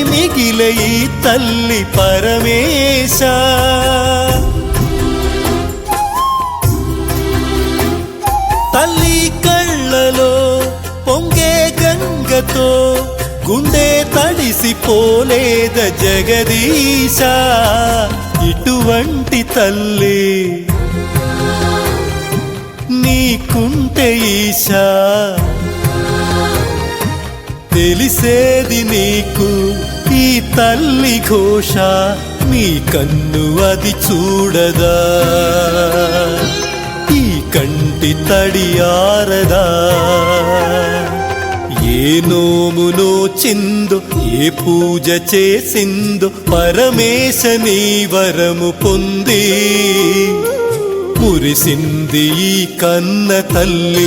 మిగిలే ఈ తల్లి పరమేశ. తల్లి కళ్ళలో పొంగే గంగతో గుండె తడిసిపోలేద జగదీశ. ఇటువంటి తల్లి నీకుంటే ఈశా, తెలిసేది నీకు ఈ తల్లి ఘోష. నీ కన్ను అది చూడదా, ఈ కంటి తడి ఆరదా. ఏ నోమునో చిందో, ఏ పూజ చేసిందో పరమేశ నీ వరము పొంది మురిసింది ఈ కన్న తల్లి.